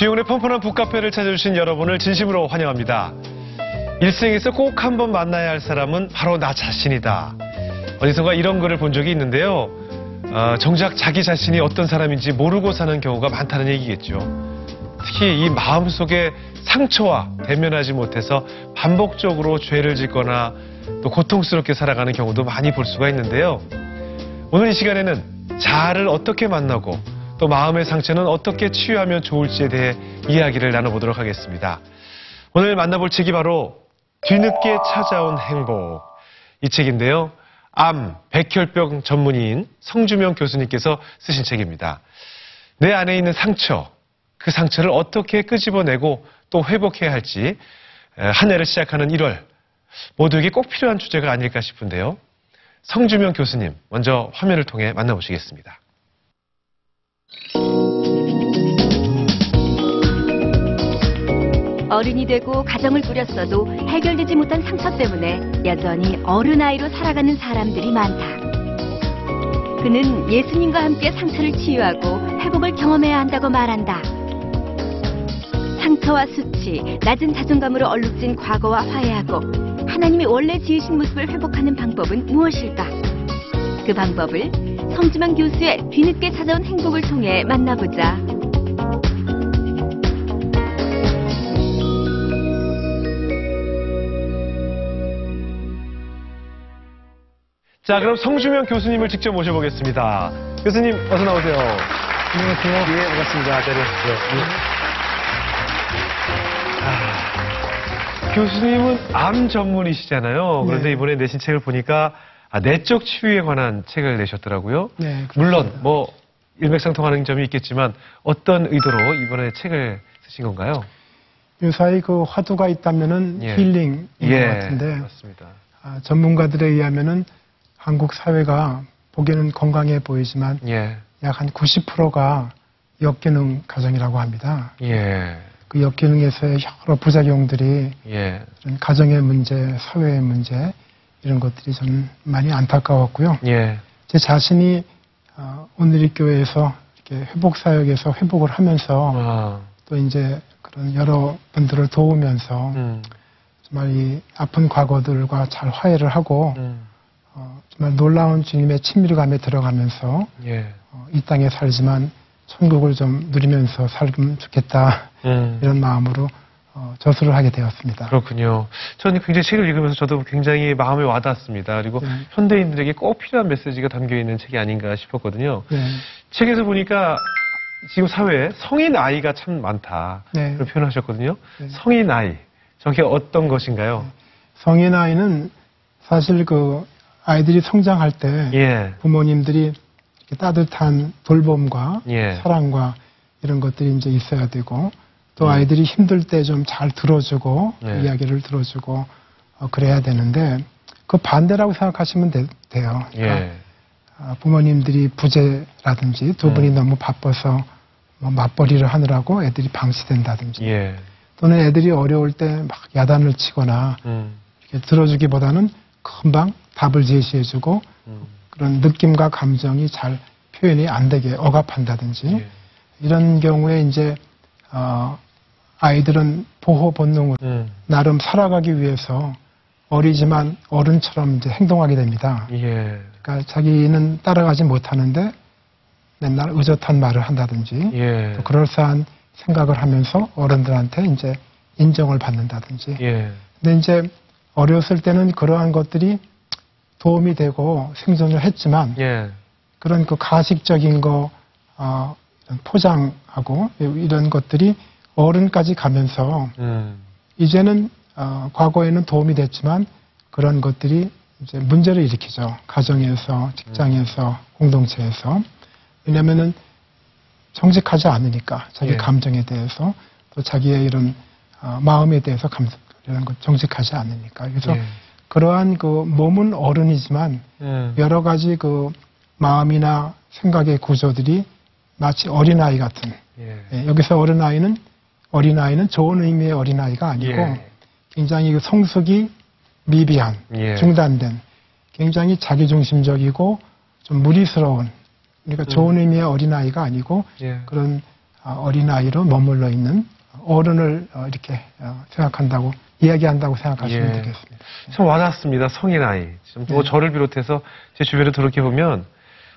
주영훈의 펀펀한 북카페를 찾아주신 여러분을 진심으로 환영합니다. 일생에서 꼭 한번 만나야 할 사람은 바로 나 자신이다. 어디선가 이런 글을 본 적이 있는데요. 정작 자기 자신이 어떤 사람인지 모르고 사는 경우가 많다는 얘기겠죠. 특히 이 마음속에 상처와 대면하지 못해서 반복적으로 죄를 짓거나 또 고통스럽게 살아가는 경우도 많이 볼 수가 있는데요. 오늘 이 시간에는 자아를 어떻게 만나고 또 마음의 상처는 어떻게 치유하면 좋을지에 대해 이야기를 나눠보도록 하겠습니다. 오늘 만나볼 책이 바로 뒤늦게 찾아온 행복, 이 책인데요. 암, 백혈병 전문의인 성주명 교수님께서 쓰신 책입니다. 내 안에 있는 상처, 그 상처를 어떻게 끄집어내고 또 회복해야 할지 한 해를 시작하는 1월, 모두에게 꼭 필요한 주제가 아닐까 싶은데요. 성주명 교수님, 먼저 화면을 통해 만나보시겠습니다. 어른이 되고 가정을 꾸렸어도 해결되지 못한 상처 때문에 여전히 어른아이로 살아가는 사람들이 많다. 그는 예수님과 함께 상처를 치유하고 회복을 경험해야 한다고 말한다. 상처와 수치, 낮은 자존감으로 얼룩진 과거와 화해하고 하나님이 원래 지으신 모습을 회복하는 방법은 무엇일까? 그 방법을 성주명 교수의 뒤늦게 찾아온 행복을 통해 만나보자. 자, 그럼 성주명 교수님을 직접 모셔보겠습니다. 교수님, 어서 나오세요. 안녕하세요. 예, 반갑습니다. 자리하시죠. 교수님은 암 전문이시잖아요. 그런데 네. 이번에 내신 책을 보니까 내적 치유에 관한 책을 내셨더라고요. 네, 물론 뭐 일맥상통하는 점이 있겠지만 어떤 의도로 이번에 책을 쓰신 건가요? 요사이 그 화두가 있다면은 예. 힐링인 것 예, 같은데 맞습니다. 전문가들에 의하면은 한국 사회가 보기에는 건강해 보이지만 예, 약 한 90%가 역기능 가정이라고 합니다. 예, 그 역기능에서의 여러 부작용들이 예, 이런 가정의 문제, 사회의 문제 이런 것들이 좀 많이 안타까웠고요. 예, 제 자신이 오늘의 교회에서 이렇게 회복 사역에서 회복을 하면서 또 이제 그런 여러 분들을 도우면서 정말 이 아픈 과거들과 잘 화해를 하고 정말 놀라운 주님의 친밀감에 들어가면서 예, 이 땅에 살지만 천국을 좀 누리면서 살면 좋겠다 이런 마음으로 저술을 하게 되었습니다. 그렇군요. 저는 굉장히 책을 읽으면서 저도 굉장히 마음에 와닿았습니다. 그리고 네. 현대인들에게 꼭 필요한 메시지가 담겨있는 책이 아닌가 싶었거든요. 네. 책에서 보니까 지금 사회에 성인 아이가 참 많다. 네. 그런 표현하셨거든요. 네. 성인 아이. 저게 어떤 것인가요? 성인 아이는 사실 그 아이들이 성장할 때 예. 부모님들이 이렇게 따뜻한 돌봄과 예. 사랑과 이런 것들이 이제 있어야 되고 또 아이들이 힘들 때 좀 잘 들어주고 네. 이야기를 들어주고 그래야 되는데 그 반대라고 생각하시면 돼요. 예. 부모님들이 부재라든지 두 분이 너무 바빠서 뭐 맞벌이를 하느라고 애들이 방치된다든지 예. 또는 애들이 어려울 때 막 야단을 치거나 이렇게 들어주기보다는 금방 답을 제시해주고 그런 느낌과 감정이 잘 표현이 안 되게 억압한다든지 예. 이런 경우에 이제 아이들은 보호 본능으로 나름 살아가기 위해서 어리지만 어른처럼 이제 행동하게 됩니다. 예. 그러니까 자기는 따라가지 못하는데 맨날 의젓한 말을 한다든지 예. 또 그럴싸한 생각을 하면서 어른들한테 이제 인정을 받는다든지. 예. 근데 이제 어렸을 때는 그러한 것들이 도움이 되고 생존을 했지만 예. 그런 그 가식적인 거 이런 포장하고 이런 것들이 어른까지 가면서 이제는 과거에는 도움이 됐지만 그런 것들이 이제 문제를 일으키죠. 가정에서, 직장에서, 공동체에서. 왜냐면은 정직하지 않으니까 자기 예. 감정에 대해서 또 자기의 이런 마음에 대해서 이런 것 정직하지 않으니까. 그래서 예. 그러한 그 몸은 어른이지만 여러 가지 그 마음이나 생각의 구조들이 마치 어린아이 같은. 예. 여기서 어린아이는 좋은 의미의 어린아이가 아니고 예. 굉장히 그 성숙이 미비한, 예. 중단된, 굉장히 자기중심적이고 좀 무리스러운, 그러니까 좋은 의미의 어린아이가 아니고 예. 그런 어린아이로 머물러 있는 어른을 이렇게 생각한다고, 이야기한다고 생각하시면 예. 되겠습니다. 참 와닿습니다. 성인 아이. 뭐 네. 저를 비롯해서 제 주변에 돌이켜보면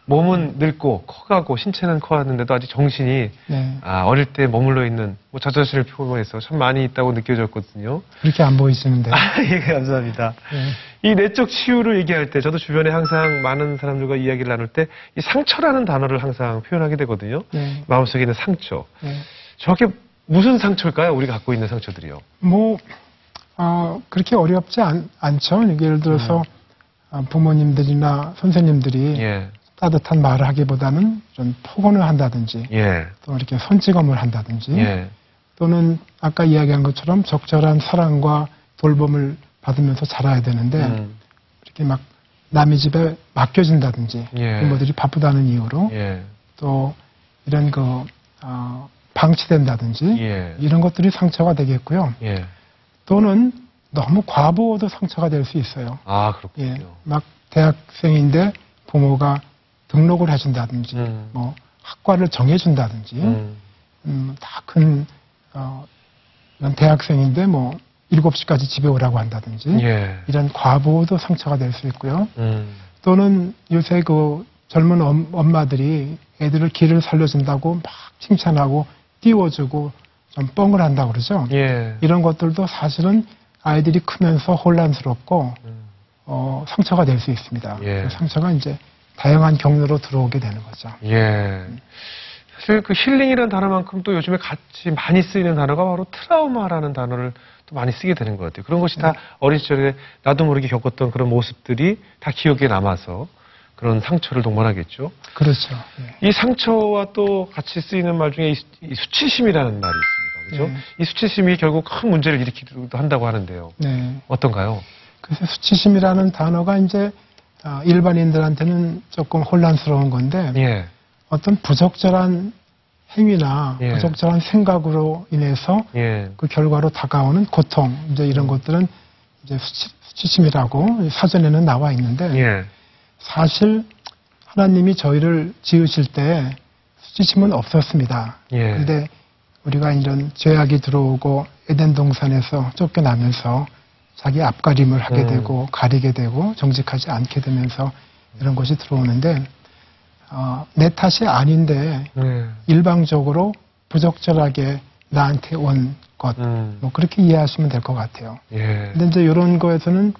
몸은 늙고 커가고 신체는 커왔는데도 아직 정신이 네. 어릴 때 머물러 있는 뭐 저 자신을 표현해서 참 많이 있다고 느껴졌거든요. 그렇게 안 보이시는데. 예, 감사합니다. 네. 이 내적 치유를 얘기할 때 저도 주변에 항상 많은 사람들과 이야기를 나눌 때 이 상처라는 단어를 항상 표현하게 되거든요. 네. 마음속에 있는 상처. 네. 정확히 무슨 상처일까요? 우리가 갖고 있는 상처들이요. 뭐, 그렇게 어렵지 않죠. 예를 들어서 부모님들이나 선생님들이 예, 따뜻한 말을 하기보다는 좀 폭언을 한다든지 예, 또 이렇게 손찌검을 한다든지 예, 또는 아까 이야기한 것처럼 적절한 사랑과 돌봄을 받으면서 자라야 되는데 이렇게 막 남의 집에 맡겨진다든지 예. 부모들이 바쁘다는 이유로 예, 또 이런 방치된다든지 예, 이런 것들이 상처가 되겠고요. 예. 또는 너무 과부하도 상처가 될 수 있어요. 아, 그렇군요. 예, 막 대학생인데 부모가 등록을 해준다든지, 뭐 학과를 정해준다든지, 다 큰 이런 대학생인데 뭐 7시까지 집에 오라고 한다든지, 예, 이런 과부하도 상처가 될 수 있고요. 또는 요새 그 젊은 엄마들이 애들을 길을 살려준다고 막 칭찬하고 띄워주고 좀 뻥을 한다고 그러죠. 예, 이런 것들도 사실은 아이들이 크면서 혼란스럽고 상처가 될 수 있습니다. 예. 그 상처가 이제 다양한 경로로 들어오게 되는 거죠. 예. 사실 그 힐링이라는 단어만큼 또 요즘에 같이 많이 쓰이는 단어가 바로 트라우마라는 단어를 또 많이 쓰게 되는 것 같아요. 그런 것이 다 어린 시절에 나도 모르게 겪었던 그런 모습들이 다 기억에 남아서 그런 상처를 동반하겠죠. 그렇죠. 예. 이 상처와 또 같이 쓰이는 말 중에 이 수치심이라는 말이 있습니다. 그렇죠? 네. 이 수치심이 결국 큰 문제를 일으키기도 한다고 하는데요. 네. 어떤가요? 그래서 수치심이라는 단어가 이제 일반인들한테는 조금 혼란스러운 건데 예, 어떤 부적절한 행위나 예. 부적절한 생각으로 인해서 예, 그 결과로 다가오는 고통, 이제 이런 것들은 이제 수치심이라고 사전에는 나와 있는데 예, 사실 하나님이 저희를 지으실 때 수치심은 없었습니다. 예. 근데 우리가 이런 죄악이 들어오고 에덴 동산에서 쫓겨나면서 자기 앞가림을 하게 되고 가리게 되고 정직하지 않게 되면서 이런 것이 들어오는데 내 탓이 아닌데 예. 일방적으로 부적절하게 나한테 온 것, 뭐 그렇게 이해하시면 될 것 같아요. 예. 근데 이제 이런 거에서는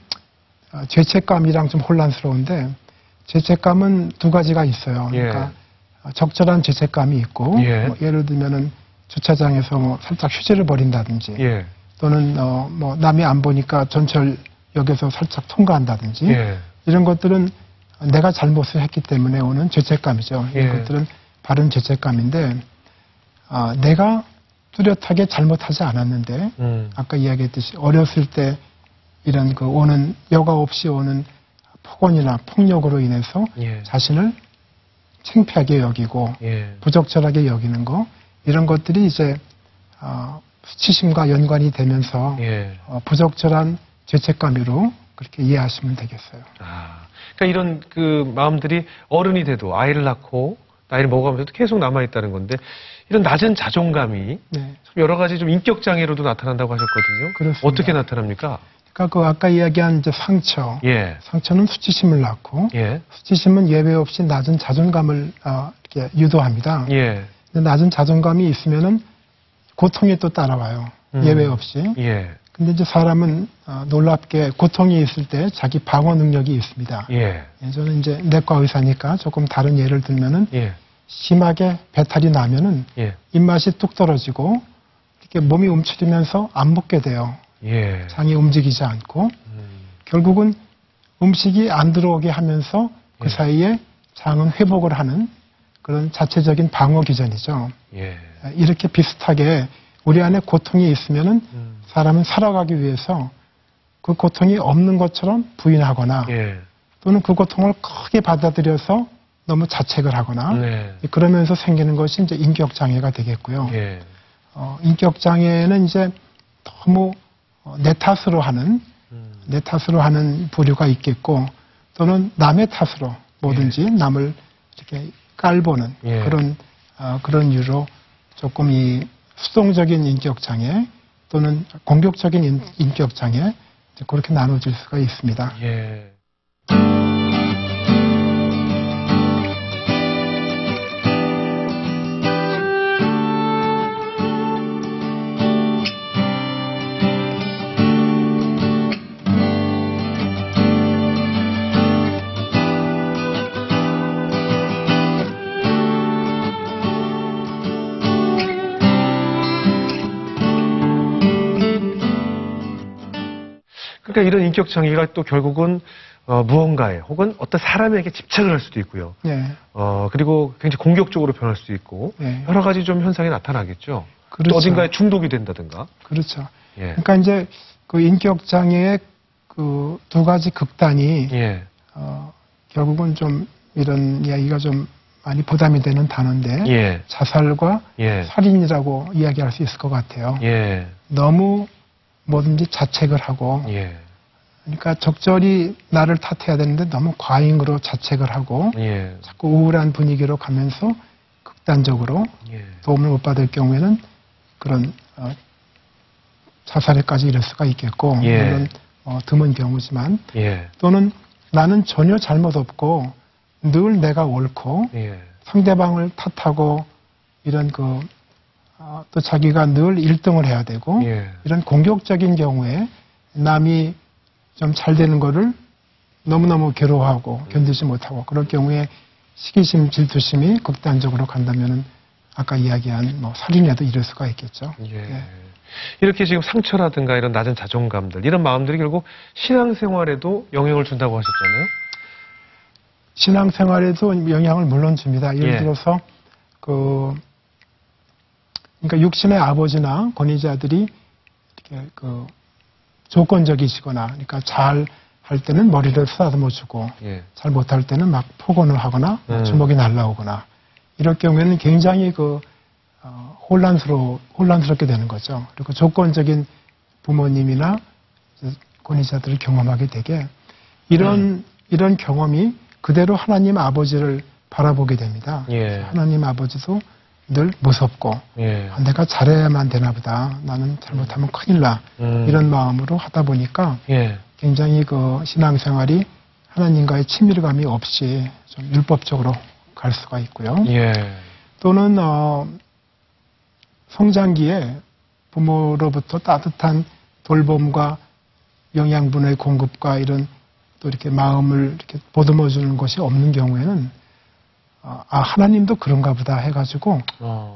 죄책감이랑 좀 혼란스러운데 죄책감은 두 가지가 있어요. 예. 그러니까 적절한 죄책감이 있고 예. 뭐 예를 들면은 주차장에서 뭐 살짝 휴지를 버린다든지 예. 또는 뭐 남이 안 보니까 전철역에서 살짝 통과한다든지 예. 이런 것들은 내가 잘못을 했기 때문에 오는 죄책감이죠. 예. 이것들은 바른 죄책감인데 내가 뚜렷하게 잘못하지 않았는데 아까 이야기했듯이 어렸을 때 이런 그 오는 여과 없이 오는 폭언이나 폭력으로 인해서 예. 자신을 창피하게 여기고 예. 부적절하게 여기는 거 이런 것들이 이제 수치심과 연관이 되면서 예. 부적절한 죄책감으로 그렇게 이해하시면 되겠어요. 그러니까 이런 그 마음들이 어른이 돼도 아이를 낳고 나이를 먹어가면서도 계속 남아있다는 건데 이런 낮은 자존감이 네. 참 여러 가지 좀 인격 장애로도 나타난다고 하셨거든요. 그렇습니다. 어떻게 나타납니까? 그러니까 그 아까 이야기한 이제 상처, 예. 상처는 수치심을 낳고 예. 수치심은 예외 없이 낮은 자존감을 이렇게 유도합니다. 예. 근데 낮은 자존감이 있으면은 고통이 또 따라와요. 예외 없이. 예. 근데 이제 사람은 놀랍게 고통이 있을 때 자기 방어 능력이 있습니다. 예. 저는 이제 내과 의사니까 조금 다른 예를 들면은 예. 심하게 배탈이 나면은 예. 입맛이 뚝 떨어지고 이렇게 몸이 움츠리면서 안 먹게 돼요. 예. 장이 움직이지 않고 결국은 음식이 안 들어오게 하면서 그 예. 사이에 장은 회복을 하는 그런 자체적인 방어 기전이죠. 예. 이렇게 비슷하게 우리 안에 고통이 있으면은 사람은 살아가기 위해서 그 고통이 없는 것처럼 부인하거나 예. 또는 그 고통을 크게 받아들여서 너무 자책을 하거나 네. 그러면서 생기는 것이 이제 인격 장애가 되겠고요. 예. 인격 장애는 이제 너무 내 탓으로 하는 부류가 있겠고 또는 남의 탓으로 뭐든지 남을 이렇게 깔보는 예. 그런 이유로 조금 이 수동적인 인격 장애 또는 공격적인 인격 장애 그렇게 나눠질 수가 있습니다. 예. 그러니까 이런 인격 장애가 또 결국은 무언가에 혹은 어떤 사람에게 집착을 할 수도 있고요. 네. 그리고 굉장히 공격적으로 변할 수도 있고 네. 여러 가지 좀 현상이 나타나겠죠. 그렇죠. 또 어딘가에 중독이 된다든가. 그렇죠. 예. 그러니까 이제 그 인격 장애의 그 두 가지 극단이 예. 결국은 좀 이런 이야기가 좀 많이 부담이 되는 단어인데 예. 자살과 예. 살인이라고 이야기할 수 있을 것 같아요. 예. 너무 뭐든지 자책을 하고 예. 그러니까 적절히 나를 탓해야 되는데 너무 과잉으로 자책을 하고 예. 자꾸 우울한 분위기로 가면서 극단적으로 예. 도움을 못 받을 경우에는 그런 자살에까지 이를 수가 있겠고 예. 물론 드문 경우지만 예. 또는 나는 전혀 잘못 없고 늘 내가 옳고 예. 상대방을 탓하고 이런 또 자기가 늘 1등을 해야 되고 예. 이런 공격적인 경우에 남이 좀 잘 되는 거를 너무너무 괴로워하고 견디지 못하고 그럴 경우에 시기심, 질투심이 극단적으로 간다면은 아까 이야기한 살인에도 이를 수가 있겠죠. 예. 예. 이렇게 지금 상처라든가 이런 낮은 자존감들, 이런 마음들이 결국 신앙생활에도 영향을 준다고 하셨잖아요. 신앙생활에도 영향을 물론 줍니다. 예를 예. 들어서 그러니까 육신의 아버지나 권위자들이 이렇게 조건적이시거나, 그러니까 잘 할 때는 머리를 쓰다듬어 주고, 예. 잘 못할 때는 막 폭언을 하거나 주먹이 날라오거나, 이럴 경우에는 굉장히 혼란스럽게 되는 거죠. 그리고 조건적인 부모님이나 권위자들을 경험하게 되게 이런 경험이 그대로 하나님 아버지를 바라보게 됩니다. 예. 하나님 아버지도 늘 무섭고 예. 내가 잘해야만 되나 보다. 나는 잘못하면 큰일 나. 이런 마음으로 하다 보니까 예. 굉장히 신앙생활이 하나님과의 친밀감이 없이 좀 율법적으로 갈 수가 있고요. 예. 또는 성장기에 부모로부터 따뜻한 돌봄과 영양분의 공급과 이런 또 이렇게 마음을 이렇게 보듬어 주는 것이 없는 경우에는 하나님도 그런가 보다 해가지고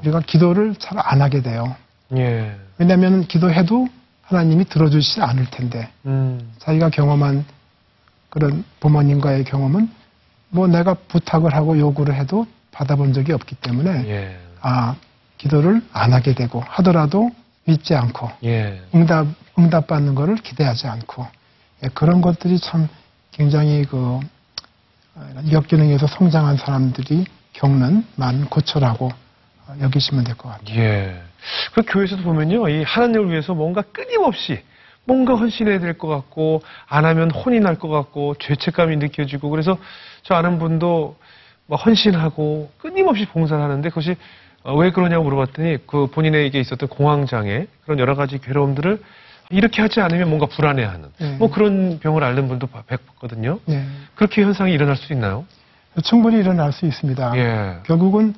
우리가 기도를 잘 안 하게 돼요. 예. 왜냐하면 기도해도 하나님이 들어주시지 않을 텐데 자기가 경험한 그런 부모님과의 경험은 내가 부탁을 하고 요구를 해도 받아본 적이 없기 때문에 예. 기도를 안 하게 되고 하더라도 믿지 않고 예. 응답받는 것을 기대하지 않고 그런 것들이 참 굉장히 역기능에서 성장한 사람들이 겪는 많은 고초라고 여기시면 될 것 같아요. 예. 그 교회에서도 보면요, 이 하나님을 위해서 뭔가 끊임없이 뭔가 헌신해야 될 것 같고, 안 하면 혼이 날 것 같고, 죄책감이 느껴지고, 그래서 저 아는 분도 막 헌신하고 끊임없이 봉사를 하는데 그것이 왜 그러냐고 물어봤더니 본인에게 있었던 공황장애, 그런 여러 가지 괴로움들을 이렇게 하지 않으면 뭔가 불안해하는 그런 병을 앓는 분도 봤거든요. 네. 그렇게 현상이 일어날 수 있나요? 충분히 일어날 수 있습니다. 예. 결국은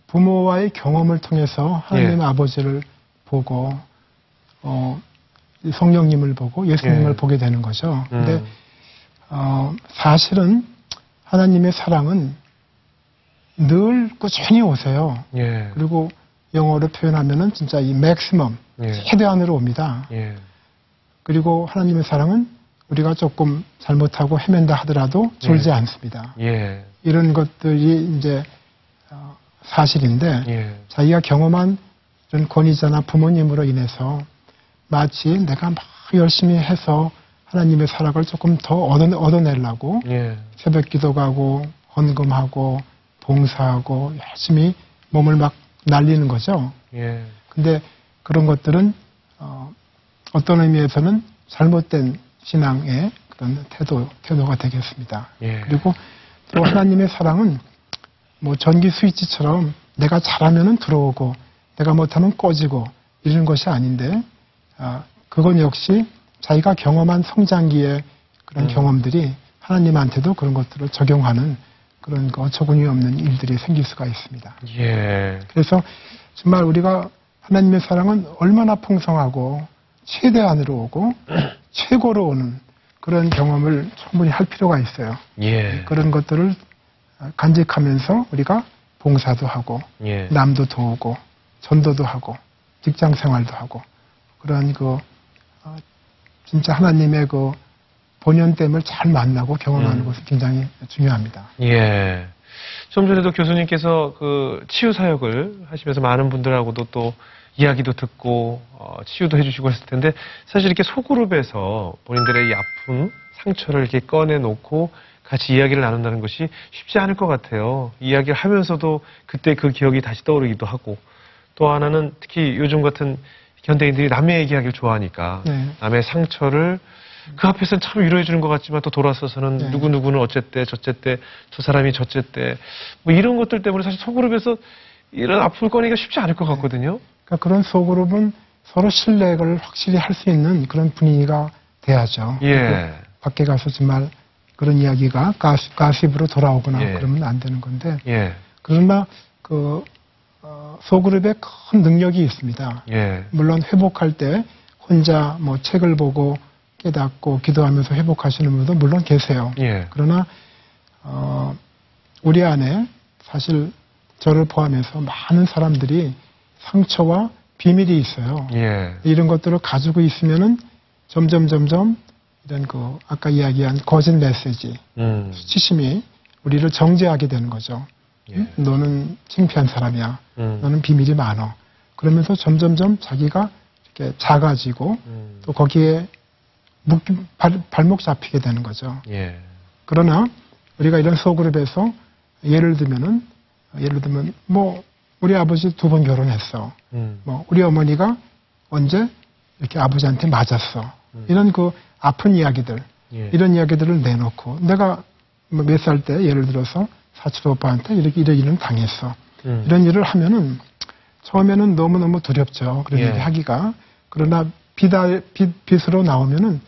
부모와의 경험을 통해서 하나님 예. 아버지를 보고 성령님을 보고 예수님을 예. 보게 되는 거죠. 근데 사실은 하나님의 사랑은 늘 꾸준히 오세요. 예. 그리고 영어로 표현하면은 진짜 이 맥시멈, 예. 최대한으로 옵니다. 예. 그리고 하나님의 사랑은 우리가 조금 잘못하고 헤맨다 하더라도 졸지 예. 않습니다. 예. 이런 것들이 이제 사실인데 예. 자기가 경험한 이런 권위자나 부모님으로 인해서 마치 내가 막 열심히 해서 하나님의 사랑을 조금 더 얻어내려고 예. 새벽 기도 가고 헌금하고 봉사하고 열심히 몸을 막 날리는 거죠. 예. 근데 그런 것들은 어떤 의미에서는 잘못된 신앙의 그런 태도가 되겠습니다. 예. 그리고 또 하나님의 사랑은 전기 스위치처럼 내가 잘하면은 들어오고 내가 못하면 꺼지고 이런 것이 아닌데 그건 역시 자기가 경험한 성장기의 그런 경험들이 하나님한테도 그런 것들을 적용하는 그런 거 어처구니 없는 일들이 생길 수가 있습니다. 예. 그래서 정말 우리가 하나님의 사랑은 얼마나 풍성하고 최대한으로 오고 최고로 오는 그런 경험을 충분히 할 필요가 있어요. 예. 그런 것들을 간직하면서 우리가 봉사도 하고 예. 남도 도우고 전도도 하고 직장 생활도 하고 그런 진짜 하나님의 그 본연됨을 잘 만나고 경험하는 것은 굉장히 중요합니다. 예. 좀 전에도 교수님께서 그 치유 사역을 하시면서 많은 분들하고도 또 이야기도 듣고 치유도 해주시고 했을 텐데 사실 이렇게 소그룹에서 본인들의 이 아픔, 상처를 이렇게 꺼내놓고 같이 이야기를 나눈다는 것이 쉽지 않을 것 같아요. 이야기를 하면서도 그때 그 기억이 다시 떠오르기도 하고 또 하나는 특히 요즘 같은 현대인들이 남의 얘기하기를 좋아하니까 네. 남의 상처를 그 앞에서는 참 위로해주는 것 같지만 또 돌아서서는 네. 누구누구는 어쨌대 저쨌대 저 사람이 저쨌대 뭐 이런 것들 때문에 사실 소그룹에서 이런 아픔을 꺼내기가 쉽지 않을 것 같거든요. 그러니까 그런 소그룹은 서로 신뢰를 확실히 할 수 있는 그런 분위기가 돼야죠. 예. 밖에 가서 정말 그런 이야기가 가십으로 돌아오거나 예. 그러면 안 되는 건데 예. 그러나 소그룹에 큰 능력이 있습니다. 예. 물론 회복할 때 혼자 뭐 책을 보고 깨닫고 기도하면서 회복하시는 분도 물론 계세요. 예. 그러나 우리 안에 사실 저를 포함해서 많은 사람들이 상처와 비밀이 있어요. 예. 이런 것들을 가지고 있으면은 점점 이런 아까 이야기한 거짓 메시지, 수치심이 우리를 정죄하게 되는 거죠. 예. 너는 창피한 사람이야. 너는 비밀이 많어. 그러면서 점점 자기가 이렇게 작아지고 또 거기에 발목 잡히게 되는 거죠. 예. 그러나 우리가 이런 소그룹에서 예를 들면 뭐 우리 아버지 2번 결혼했어. 뭐 우리 어머니가 언제 이렇게 아버지한테 맞았어. 이런 아픈 이야기들, 예. 이런 이야기들을 내놓고 내가 몇 살 때 예를 들어서 사촌 오빠한테 이런 일을 당했어. 이런 일을 하면은 처음에는 너무너무 두렵죠. 그런 예. 얘기 하기가. 그러나 빛으로 나오면은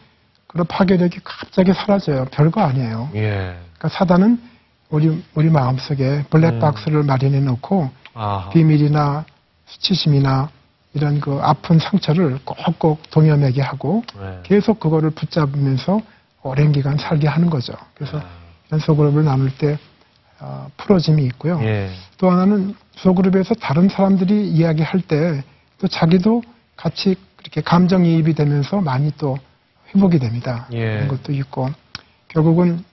그런 파괴력이 갑자기 사라져요. 별거 아니에요. 예. 그러니까 사단은 우리 마음속에 블랙박스를 마련해 놓고 아하. 비밀이나 수치심이나 이런 아픈 상처를 꼭꼭 동여매게 하고 예. 계속 그거를 붙잡으면서 오랜 기간 살게 하는 거죠. 그래서 이런 소그룹을 나눌 때 풀어짐이 있고요. 예. 또 하나는 소그룹에서 다른 사람들이 이야기할 때 또 자기도 같이 이렇게 감정이입이 되면서 많이 또 회복이 됩니다. 예. 그런 것도 있고 결국은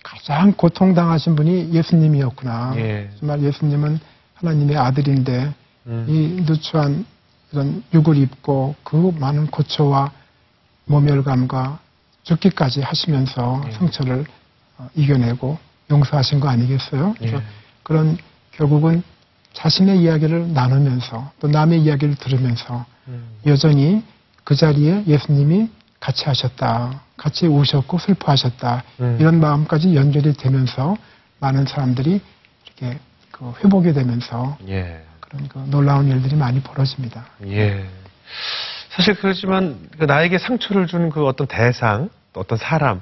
가장 고통당하신 분이 예수님이었구나. 예. 정말 예수님은 하나님의 아들인데 이 누추한 이런 육을 입고 그 많은 고초와 모멸감과 죽기까지 하시면서 예. 상처를 이겨내고 용서하신 거 아니겠어요? 그래서 예. 그런 결국은 자신의 이야기를 나누면서 또 남의 이야기를 들으면서 여전히 그 자리에 예수님이 같이 하셨다. 같이 우셨고 슬퍼하셨다. 이런 마음까지 연결이 되면서 많은 사람들이 이렇게 회복이 되면서 예. 그런 놀라운 일들이 많이 벌어집니다. 예. 사실 그렇지만 나에게 상처를 준 어떤 대상, 어떤 사람,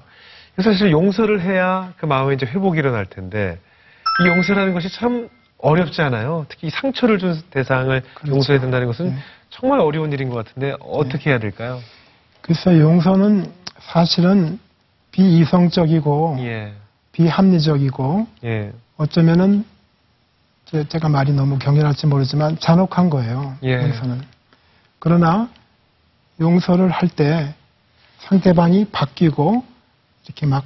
사실 용서를 해야 그 마음에 이제 회복이 일어날 텐데 이 용서라는 것이 참 어렵지 않아요. 특히 이 상처를 준 대상을 그렇죠. 용서해야 된다는 것은 네. 정말 어려운 일인 것 같은데 어떻게 해야 될까요? 그래서 용서는 사실은 비이성적이고 예. 비합리적이고 예. 어쩌면은 제가 말이 너무 경연할지 모르지만 잔혹한 거예요. 예. 용서는. 그러나 용서를 할 때 상대방이 바뀌고 이렇게 막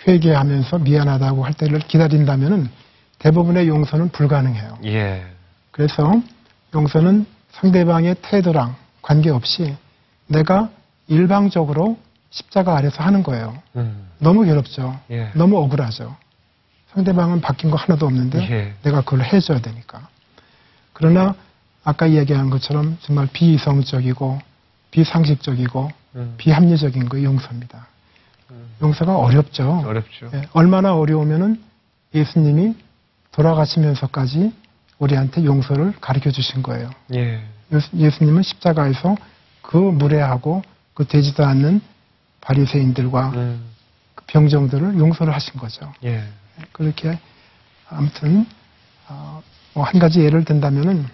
회개하면서 미안하다고 할 때를 기다린다면은 대부분의 용서는 불가능해요. 예. 그래서 용서는 상대방의 태도랑 관계없이 내가 일방적으로 십자가 아래서 하는 거예요. 너무 괴롭죠. 예. 너무 억울하죠. 상대방은 바뀐 거 하나도 없는데 예. 내가 그걸 해줘야 되니까. 그러나 아까 이야기한 것처럼 정말 비이성적이고 비상식적이고 비합리적인 거 용서입니다. 용서가 어렵죠. 어렵죠. 예, 얼마나 어려우면은 예수님이 돌아가시면서까지 우리한테 용서를 가르쳐 주신 거예요. 예. 예수님은 십자가에서 그 무례하고 그 되지도 않는 바리새인들과 그 병정들을 용서를 하신 거죠. 예. 그렇게 아무튼 뭐 한 가지 예를 들면은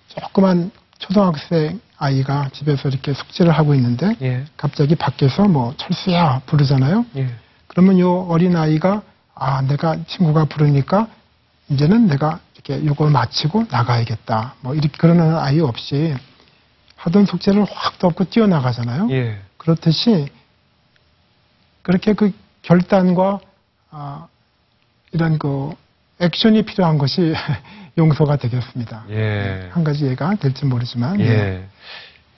조그만 초등학생 아이가 집에서 이렇게 숙제를 하고 있는데 예. 갑자기 밖에서 뭐 철수야 부르잖아요. 예. 그러면 요 어린 아이가 내가 친구가 부르니까 이제는 내가 이렇게 요걸 마치고 나가야겠다. 뭐 이렇게 그러는 아이 없이 하던 숙제를 확 덮고 뛰어나가잖아요. 예. 그렇듯이 그렇게 그 결단과 이런 그 액션이 필요한 것이 용서가 되겠습니다. 예. 한 가지 예가 될지 모르지만 예.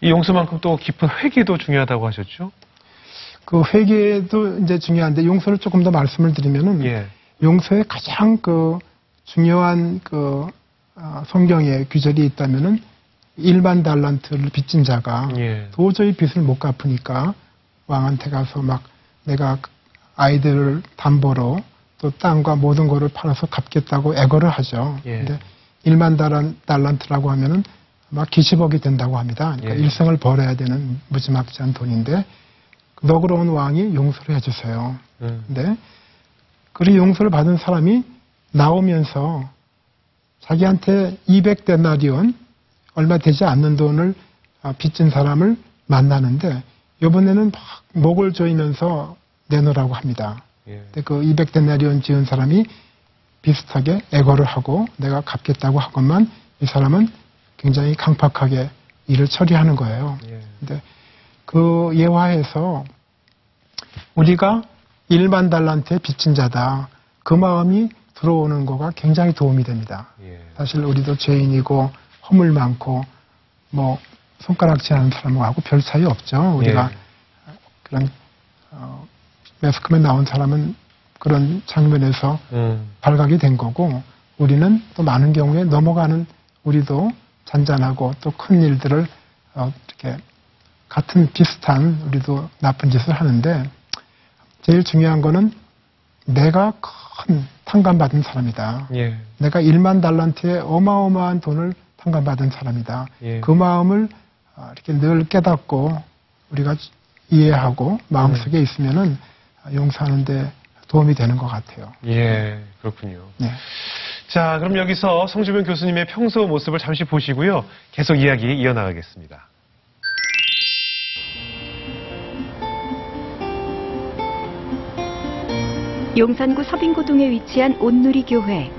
이 용서만큼 또 깊은 회개도 중요하다고 하셨죠? 그 회개도 이제 중요한데 용서를 조금 더 말씀을 드리면은 예. 용서의 가장 그 중요한 그 성경의 규절이 있다면은 1만 달란트를 빚진 자가 예. 도저히 빚을 못 갚으니까 왕한테 가서 막 내가 아이들을 담보로 또 땅과 모든 것을 팔아서 갚겠다고 애걸을 하죠. 예. 근데 1만 달란트라고 하면은 막 기십억이 된다고 합니다. 그러니까 예. 일생을 벌어야 되는 무지막지한 돈인데 너그러운 왕이 용서를 해주세요. 근데 그 용서를 받은 사람이 나오면서 자기한테 200데나리온 얼마 되지 않는 돈을 빚진 사람을 만나는데 이번에는 막 목을 조이면서 내놓으라고 합니다. 예. 근데 그 200데나리온 지은 사람이 비슷하게 애걸을 하고 내가 갚겠다고 하건만 이 사람은 굉장히 강팍하게 일을 처리하는 거예요. 예. 근데 그 예화에서 우리가 1만 달란트의 빚진 자다. 그 마음이 들어오는 거가 굉장히 도움이 됩니다. 예. 사실 우리도 죄인이고 허물 많고 뭐 손가락질 하는 사람하고 별 차이 없죠. 우리가 예. 그런 매스컴에 나온 사람은 그런 장면에서 발각이 된 거고 우리는 또 많은 경우에 넘어가는 우리도 잔잔하고 또 큰 일들을 이렇게 같은 비슷한 우리도 나쁜 짓을 하는데 제일 중요한 거는 내가 큰 탕감받은 사람이다. 예. 내가 1만 달란트의 어마어마한 돈을 탕감받은 사람이다. 예. 그 마음을 이렇게 늘 깨닫고 우리가 이해하고 마음속에 있으면은 용서하는데 도움이 되는 것 같아요. 예, 그렇군요. 네. 자, 그럼 여기서 성주명 교수님의 평소 모습을 잠시 보시고요. 계속 이야기 이어나가겠습니다. 용산구 서빙고동에 위치한 온누리교회.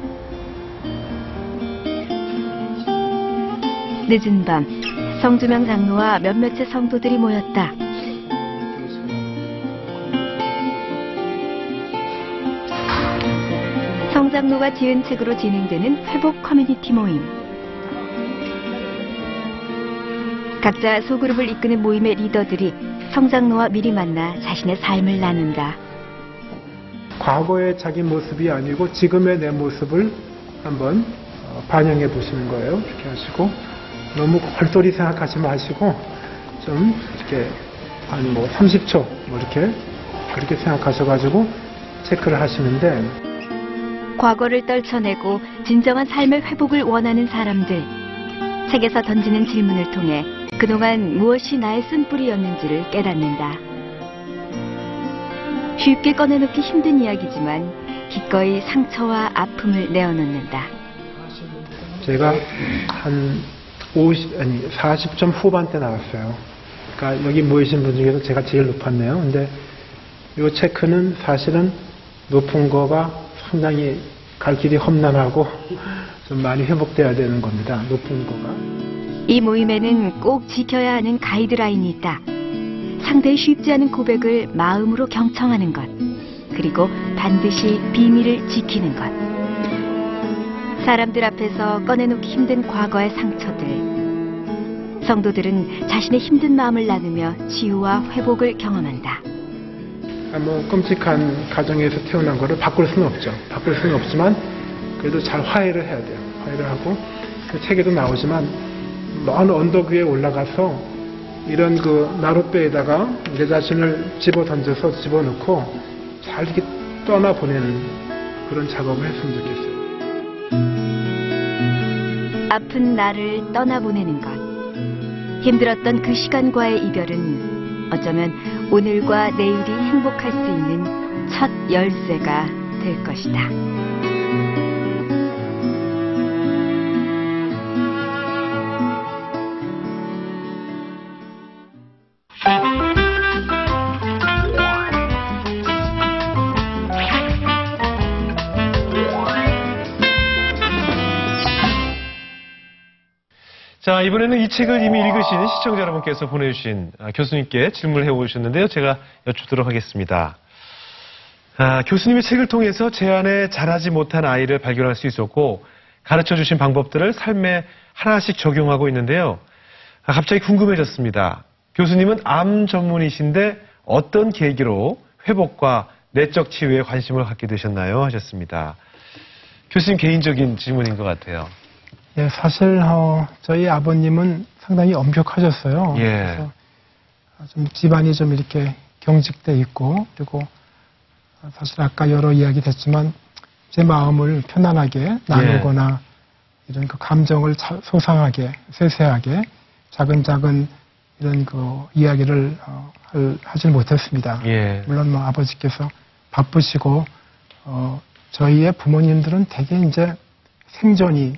늦은 밤 성주명 장로와 몇몇의 성도들이 모였다. 성 장로가 지은 책으로 진행되는 회복 커뮤니티 모임. 각자 소그룹을 이끄는 모임의 리더들이 성 장로와 미리 만나 자신의 삶을 나눈다. 과거의 자기 모습이 아니고 지금의 내 모습을 한번 반영해 보시는 거예요. 이렇게 하시고 너무 헐똘히 생각하지 마시고 좀 이렇게 한 뭐 30초 뭐 이렇게 그렇게 생각하셔가지고 체크를 하시는데 과거를 떨쳐내고 진정한 삶의 회복을 원하는 사람들. 책에서 던지는 질문을 통해 그동안 무엇이 나의 쓴뿌리였는지를 깨닫는다. 쉽게 꺼내놓기 힘든 이야기지만 기꺼이 상처와 아픔을 내어놓는다. 제가 한 40점 후반대 나왔어요. 그러니까 여기 모이신 분 중에서 제가 제일 높았네요. 근데 이 체크는 사실은 높은 거가 상당히 갈 길이 험난하고 좀 많이 회복돼야 되는 겁니다. 높은 거가. 이 모임에는 꼭 지켜야 하는 가이드라인이 있다. 상대의 쉽지 않은 고백을 마음으로 경청하는 것. 그리고 반드시 비밀을 지키는 것. 사람들 앞에서 꺼내놓기 힘든 과거의 상처들. 성도들은 자신의 힘든 마음을 나누며 치유와 회복을 경험한다. 뭐 끔찍한 가정에서 태어난 거를 바꿀 수는 없죠. 바꿀 수는 없지만 그래도 잘 화해를 해야 돼요. 화해를 하고 그 책에도 나오지만 먼 언덕 위에 올라가서 이런 그 나룻배에다가 내 자신을 집어 던져서 집어넣고 잘 이렇게 떠나보내는 그런 작업을 했으면 좋겠어요. 아픈 나를 떠나보내는 것. 힘들었던 그 시간과의 이별은 어쩌면 오늘과 내일이 행복할 수 있는 첫 열쇠가 될 것이다. 자, 이번에는 이 책을 이미 읽으신 시청자 여러분께서 보내주신 교수님께 질문을 해오셨는데요. 제가 여쭙도록 하겠습니다. 교수님의 책을 통해서 제 안에 자라지 못한 아이를 발견할 수 있었고 가르쳐주신 방법들을 삶에 하나씩 적용하고 있는데요. 갑자기 궁금해졌습니다. 교수님은 암 전문의신데 어떤 계기로 회복과 내적 치유에 관심을 갖게 되셨나요? 하셨습니다. 교수님 개인적인 질문인 것 같아요. 예, 사실 저희 아버님은 상당히 엄격하셨어요. 예. 그래서 좀 집안이 좀 이렇게 경직돼 있고, 그리고 사실 아까 여러 이야기 됐지만 제 마음을 편안하게 나누거나 이런 그 감정을 소상하게, 세세하게 작은 이런 그 이야기를 하질 못했습니다. 예. 물론 뭐 아버지께서 바쁘시고 저희의 부모님들은 대개 이제 생존이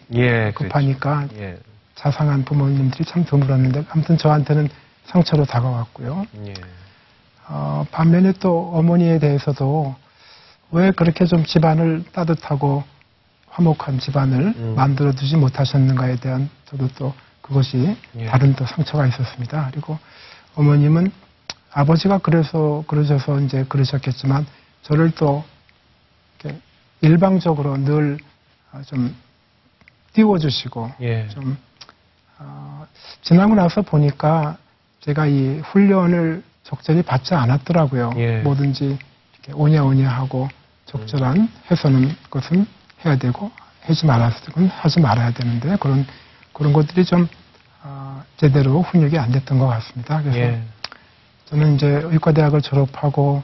급하니까 그렇죠. 자상한 부모님들이 참 드물었는데 아무튼 저한테는 상처로 다가왔고요. 반면에 또 어머니에 대해서도 왜 그렇게 좀 집안을 따뜻하고 화목한 집안을 만들어두지 못하셨는가에 대한 저도 또 그것이 다른 또 상처가 있었습니다. 그리고 어머님은 아버지가 그러셔서 이제 그러셨겠지만 저를 또 이렇게 일방적으로 늘 좀 띄워주시고 좀 지나고 나서 보니까 제가 이 훈련을 적절히 받지 않았더라고요. 뭐든지 이렇게 오냐오냐 하고 적절한 해서는 것은 해야 되고 하지 말아야 되는데 그런 것들이 좀 제대로 훈육이 안 됐던 것 같습니다. 그래서 저는 이제 의과대학을 졸업하고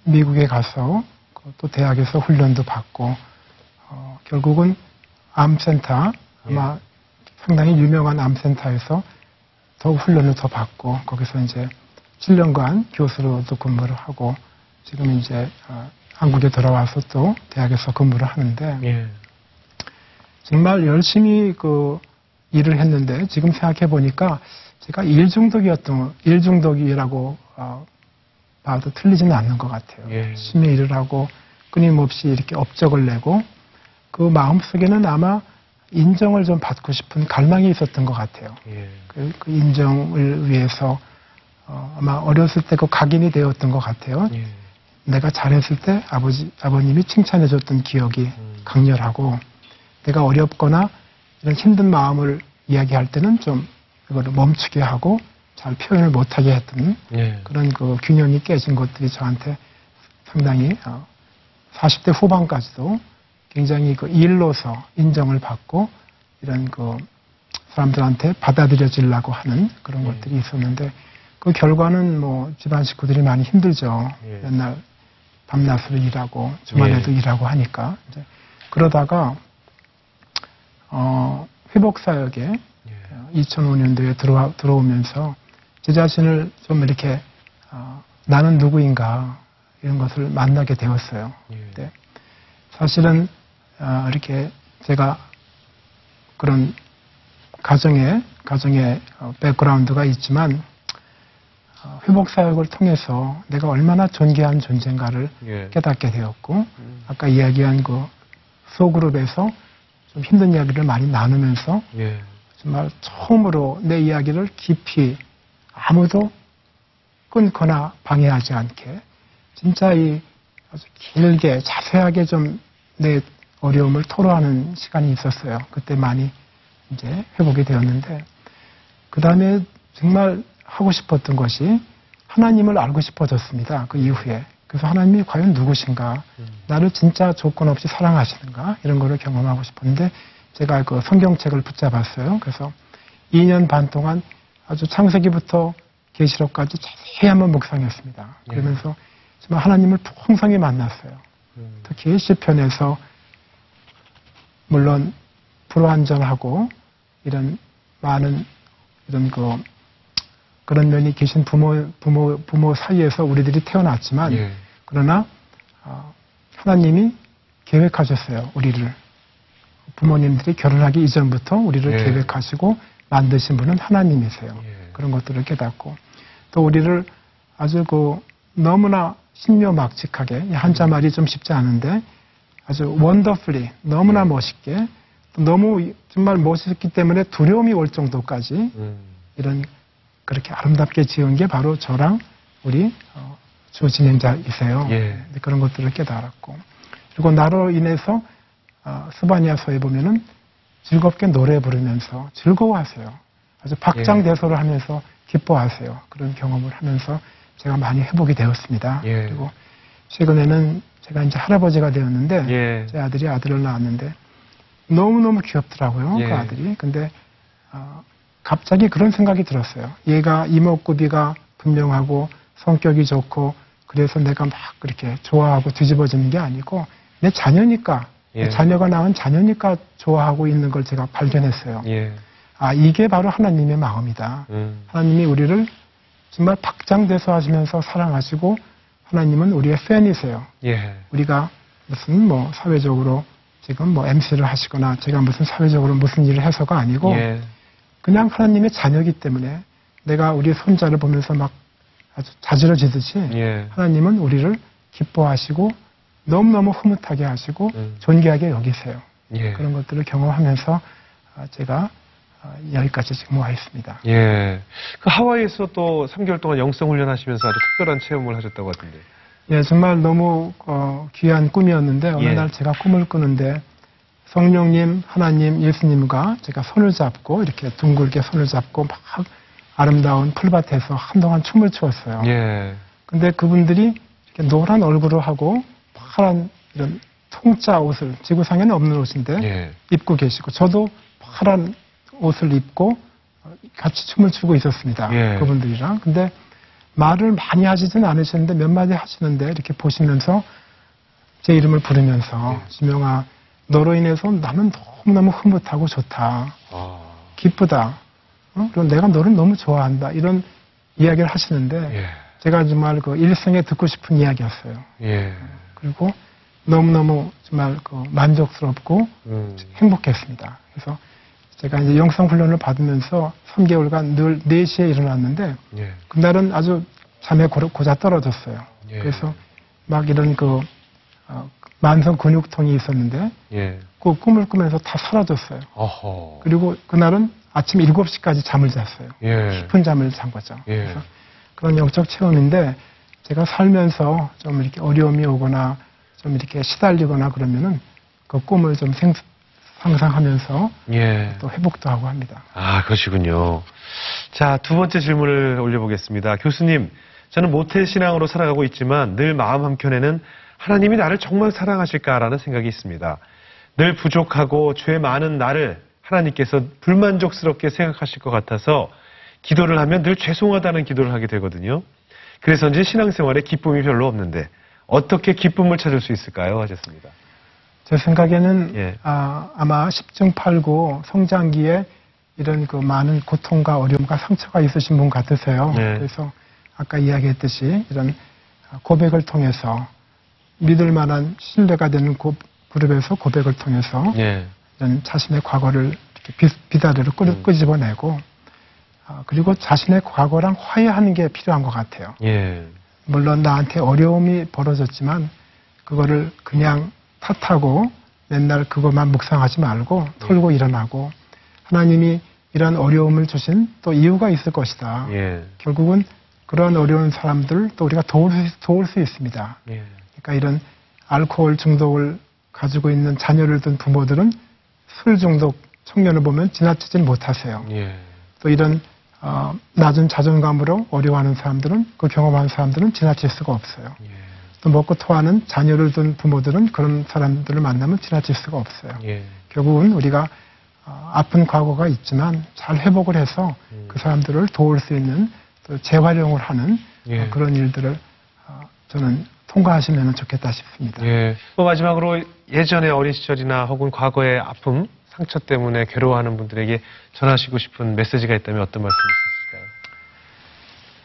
미국에 가서 또 대학에서 훈련도 받고 결국은 암센터 아마 상당히 유명한 암센터에서 더 훈련을 더 받고 거기서 이제 7년간 교수로도 근무를 하고 지금 이제 한국에 돌아와서 또 대학에서 근무를 하는데 정말 열심히 그 일을 했는데 지금 생각해 보니까 제가 일중독이라고 봐도 틀리지는 않는 것 같아요. 열심히 일을 하고 끊임없이 이렇게 업적을 내고 그 마음속에는 아마 인정을 좀 받고 싶은 갈망이 있었던 것 같아요. 그 인정을 위해서 아마 어렸을 때 그 각인이 되었던 것 같아요. 내가 잘했을 때 아버님이 칭찬해줬던 기억이 강렬하고 내가 어렵거나 이런 힘든 마음을 이야기할 때는 좀 이거를 멈추게 하고 잘 표현을 못하게 했던 그런 그 균형이 깨진 것들이 저한테 상당히 40대 후반까지도 굉장히 그 일로서 인정을 받고 이런 그 사람들한테 받아들여지려고 하는 그런 것들이 있었는데 그 결과는 뭐 집안 식구들이 많이 힘들죠. 맨날 밤낮으로 일하고 주말에도 일하고 하니까 이제 그러다가 회복사역에 2005년도에 들어오면서 제 자신을 좀 이렇게 나는 누구인가 이런 것을 만나게 되었어요. 근데 사실은 이렇게 제가 그런 가정의 백그라운드가 있지만 회복사역을 통해서 내가 얼마나 존귀한 존재인가를 깨닫게 되었고 아까 이야기한 그 소그룹에서 좀 힘든 이야기를 많이 나누면서 정말 처음으로 내 이야기를 깊이 아무도 끊거나 방해하지 않게 진짜 이 아주 길게 자세하게 좀 내 어려움을 토로하는 시간이 있었어요. 그때 많이 이제 회복이 되었는데 그 다음에 정말 하고 싶었던 것이 하나님을 알고 싶어졌습니다. 그 이후에. 그래서 하나님이 과연 누구신가? 나를 진짜 조건 없이 사랑하시는가? 이런 거를 경험하고 싶었는데 제가 그 성경책을 붙잡았어요. 그래서 2년 반 동안 아주 창세기부터 계시록까지 자세히 한번 묵상했습니다. 그러면서 정말 하나님을 풍성히 만났어요. 특히 시편에서 물론 불완전하고 이런 많은 이런 그런 면이 계신 부모 사이에서 우리들이 태어났지만 예. 그러나 하나님이 계획하셨어요. 우리를. 부모님들이 결혼하기 이전부터 우리를 예. 계획하시고 만드신 분은 하나님이세요. 예. 그런 것들을 깨닫고 또 우리를 아주 너무나 신묘막측하게 한자 말이 좀 쉽지 않은데 아주 원더풀리 너무나 예. 멋있게 너무 정말 멋있기 때문에 두려움이 올 정도까지 이런 그렇게 아름답게 지은 게 바로 저랑 우리 주 진행자이세요. 예. 그런 것들을 깨달았고 그리고 나로 인해서 스바냐서에 보면은 즐겁게 노래 부르면서 즐거워하세요. 아주 박장대소를 하면서 기뻐하세요. 그런 경험을 하면서 제가 많이 회복이 되었습니다. 예. 그리고 최근에는 제가 이제 할아버지가 되었는데 예. 제 아들이 아들을 낳았는데 너무너무 귀엽더라고요. 예. 그 아들이. 근데 갑자기 그런 생각이 들었어요. 얘가 이목구비가 분명하고 성격이 좋고 그래서 내가 막 그렇게 좋아하고 뒤집어지는 게 아니고 내 자녀니까 예. 자녀가 낳은 자녀니까 좋아하고 있는 걸 제가 발견했어요. 예. 이게 바로 하나님의 마음이다. 하나님이 우리를 정말 박장대소하시면서 사랑하시고 하나님은 우리의 팬이세요. 예. 우리가 무슨 사회적으로 지금 MC를 하시거나 제가 무슨 사회적으로 무슨 일을 해서가 아니고 예. 그냥 하나님의 자녀이기 때문에 내가 우리 손자를 보면서 막 아주 자지러지듯이 예. 하나님은 우리를 기뻐하시고 너무너무 흐뭇하게 하시고 존귀하게 여기세요. 예. 그런 것들을 경험하면서 제가 여기까지 지금 와 있습니다. 예. 그 하와이에서 또 3개월 동안 영성 훈련하시면서 아주 특별한 체험을 하셨다고 하던데. 예, 정말 너무 귀한 꿈이었는데 어느 예. 날 제가 꿈을 꾸는데 성령님, 하나님, 예수님과 제가 손을 잡고 이렇게 둥글게 손을 잡고 막 아름다운 풀밭에서 한동안 춤을 추었어요. 예. 근데 그분들이 이렇게 노란 얼굴을 하고 파란 이런 통짜 옷을 지구상에는 없는 옷인데 예. 입고 계시고 저도 파란 옷을 입고 같이 춤을 추고 있었습니다. 예. 그분들이랑. 근데 말을 많이 하시진 않으셨는데 몇 마디 하시는데 이렇게 보시면서 제 이름을 부르면서 지명아 너로 인해서 나는 너무너무 흐뭇하고 좋다. 기쁘다. 그리고 내가 너를 너무 좋아한다. 이런 이야기를 하시는데 예. 제가 정말 일생에 듣고 싶은 이야기였어요. 예. 그리고 너무너무 정말 만족스럽고 행복했습니다. 그래서 제가 이제 영성 훈련을 받으면서 3개월간 늘 4시에 일어났는데 예. 그날은 아주 잠에 고자 떨어졌어요. 예. 그래서 막 이런 만성 근육통이 있었는데 예. 그 꿈을 꾸면서 다 사라졌어요. 어허. 그리고 그날은 아침 7시까지 잠을 잤어요. 예. 깊은 잠을 잔 거죠. 예. 그래서 그런 영적 체험인데 제가 살면서 좀 이렇게 어려움이 오거나 좀 이렇게 시달리거나 그러면은 그 꿈을 좀 상상하면서 예. 또 회복도 하고 합니다. 그러시군요. 자, 두 번째 질문을 올려보겠습니다. 교수님, 저는 모태신앙으로 살아가고 있지만 늘 마음 한켠에는 하나님이 나를 정말 사랑하실까라는 생각이 있습니다. 늘 부족하고 죄 많은 나를 하나님께서 불만족스럽게 생각하실 것 같아서 기도를 하면 늘 죄송하다는 기도를 하게 되거든요. 그래서인지 신앙생활에 기쁨이 별로 없는데 어떻게 기쁨을 찾을 수 있을까요? 하셨습니다. 제 생각에는 예. 아마 10중 8구 성장기에 이런 많은 고통과 어려움과 상처가 있으신 분 같으세요. 네. 그래서 아까 이야기했듯이 이런 고백을 통해서 믿을 만한 신뢰가 되는 그룹에서 고백을 통해서 예. 이런 자신의 과거를 이렇게 비다리로 끄집어내고 그리고 자신의 과거랑 화해하는 게 필요한 것 같아요. 예. 물론 나한테 어려움이 벌어졌지만 그거를 그냥 탓하고 맨날 그것만 묵상하지 말고 털고 일어나고 하나님이 이런 어려움을 주신 또 이유가 있을 것이다. 예. 결국은 그런 어려운 사람들 또 우리가 도울 수 있습니다. 예. 그러니까 이런 알코올 중독을 가지고 있는 자녀를 둔 부모들은 술 중독 청년을 보면 지나치진 못하세요. 예. 또 이런 낮은 자존감으로 어려워하는 사람들은 그 경험한 사람들은 지나칠 수가 없어요. 예. 또 먹고 토하는 자녀를 둔 부모들은 그런 사람들을 만나면 지나칠 수가 없어요. 예. 결국은 우리가 아픈 과거가 있지만 잘 회복을 해서 그 사람들을 도울 수 있는 또 재활용을 하는 예. 그런 일들을 저는 통과하시면 좋겠다 싶습니다. 예. 마지막으로 예전의 어린 시절이나 혹은 과거의 아픔, 상처 때문에 괴로워하는 분들에게 전하시고 싶은 메시지가 있다면 어떤 말씀이 있으실까요?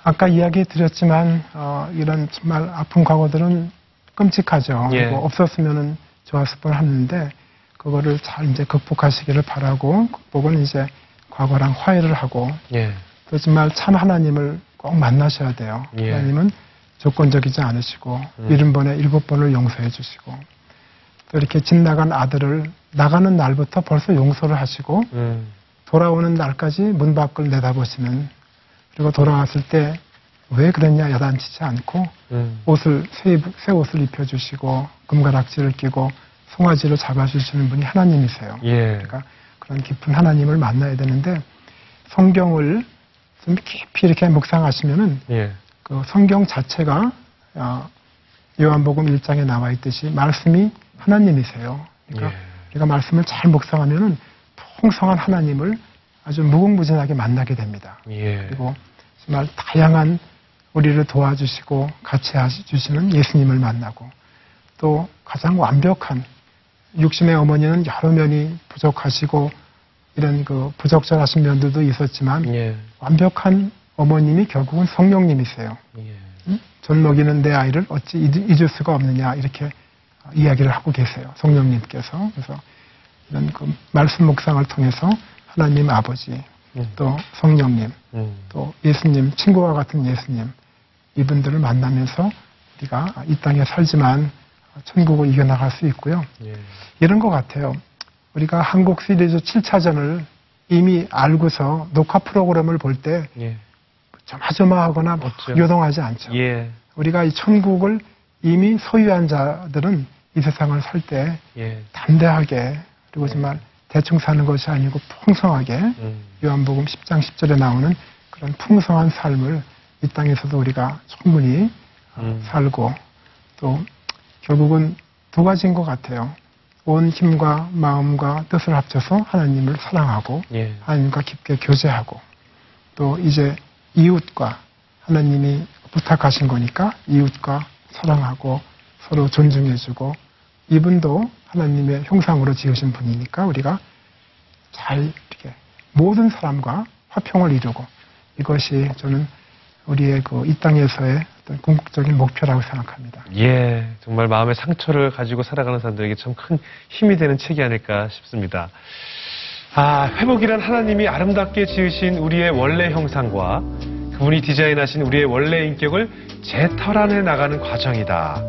아까 이야기 드렸지만 이런 정말 아픈 과거들은 끔찍하죠. 예. 그리고 없었으면 좋았을 뻔했는데 그거를 잘 이제 극복하시기를 바라고 극복은 이제 과거랑 화해를 하고 예. 또 정말 참 하나님을 꼭 만나셔야 돼요. 예. 하나님은 조건적이지 않으시고 70번에 7번을 용서해 주시고 또 이렇게 집 나간 아들을 나가는 날부터 벌써 용서를 하시고 돌아오는 날까지 문 밖을 내다보시는 그리고 돌아왔을 때 왜 그랬냐 야단치지 않고 옷을 새 옷을 입혀주시고 금가락지를 끼고 송아지를 잡아주시는 분이 하나님이세요. 예. 그러니까 그런 깊은 하나님을 만나야 되는데 성경을 좀 깊이 이렇게 묵상하시면은 예. 그 성경 자체가 요한복음 1장에 나와 있듯이 말씀이 하나님이세요. 그러니까 예. 우리가 말씀을 잘 묵상하면은 풍성한 하나님을 아주 무궁무진하게 만나게 됩니다. 예. 그리고 정말 다양한 우리를 도와주시고 같이 해주시는 예수님을 만나고 또 가장 완벽한 육신의 어머니는 여러 면이 부족하시고 이런 그 부적절하신 면들도 있었지만 예. 완벽한 어머님이 결국은 성령님이세요. 예. 젖 먹이는 내 아이를 어찌 잊을 수가 없느냐 이렇게 이야기를 하고 계세요. 성령님께서. 그래서 이런 그 말씀 묵상을 통해서 하나님 아버지 또 성령님 또 예수님 친구와 같은 예수님 이분들을 만나면서 우리가 이 땅에 살지만 천국을 이겨나갈 수 있고요. 예. 이런 것 같아요. 우리가 한국 시리즈 7차전을 이미 알고서 녹화 프로그램을 볼 때 예. 조마조마하거나 없죠. 요동하지 않죠. 예. 우리가 이 천국을 이미 소유한 자들은 이 세상을 살 때 예. 담대하게 그리고 정말 대충 사는 것이 아니고 풍성하게 요한복음 10장 10절에 나오는 그런 풍성한 삶을 이 땅에서도 우리가 충분히 살고 또 결국은 두 가지인 것 같아요. 온 힘과 마음과 뜻을 합쳐서 하나님을 사랑하고 예. 하나님과 깊게 교제하고 또 이제 이웃과 하나님이 부탁하신 거니까 이웃과 사랑하고 서로 존중해주고 이분도 하나님의 형상으로 지으신 분이니까 우리가 잘 이렇게 모든 사람과 화평을 이루고 이것이 저는 우리의 그 이 땅에서의 어떤 궁극적인 목표라고 생각합니다. 예, 정말 마음의 상처를 가지고 살아가는 사람들에게 참 큰 힘이 되는 책이 아닐까 싶습니다. 회복이란 하나님이 아름답게 지으신 우리의 원래 형상과 그분이 디자인하신 우리의 원래 인격을 재탈환해 나가는 과정이다.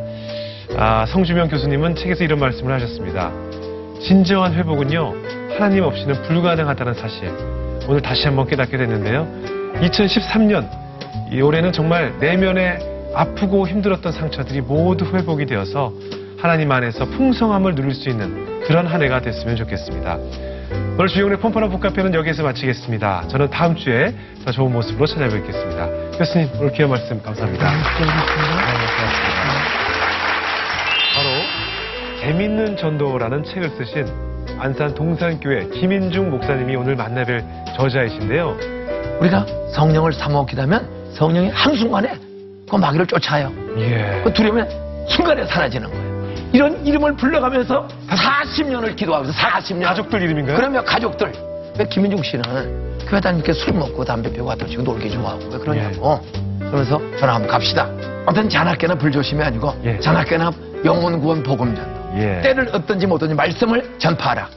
성주명 교수님은 책에서 이런 말씀을 하셨습니다. 진정한 회복은요, 하나님 없이는 불가능하다는 사실. 오늘 다시 한번 깨닫게 됐는데요. 2013년, 이 올해는 정말 내면에 아프고 힘들었던 상처들이 모두 회복이 되어서 하나님 안에서 풍성함을 누릴 수 있는 그런 한 해가 됐으면 좋겠습니다. 오늘 주영훈의 폰폰한 북카페는 여기에서 마치겠습니다. 저는 다음 주에 더 좋은 모습으로 찾아뵙겠습니다. 교수님, 오늘 귀한 말씀 감사합니다. 네, 고맙습니다. 바로 재밌는 전도라는 책을 쓰신 안산 동산교회 김인중 목사님이 오늘 만나뵐 저자이신데요. 우리가 성령을 사모하기도 하면 성령이 한순간에 그 마귀를 쫓아요. 예. 그 두려움은 순간에 사라지는 거예요. 이런 이름을 불러가면서 40년을 기도하면서 40년. 가족들 이름인가요? 그러면 가족들. 왜 김인중 씨는 교회 다니니까 술 먹고 담배 피우고 갔다 오시고 놀기 좋아하고 왜 그러냐고. 그러면서 저랑 한번 갑시다. 어떤 잔학계나 불조심이 아니고 예. 잔학계나 영혼 구원 복음 전도. 예. 때를 어떤지 못하는지 말씀을 전파하라.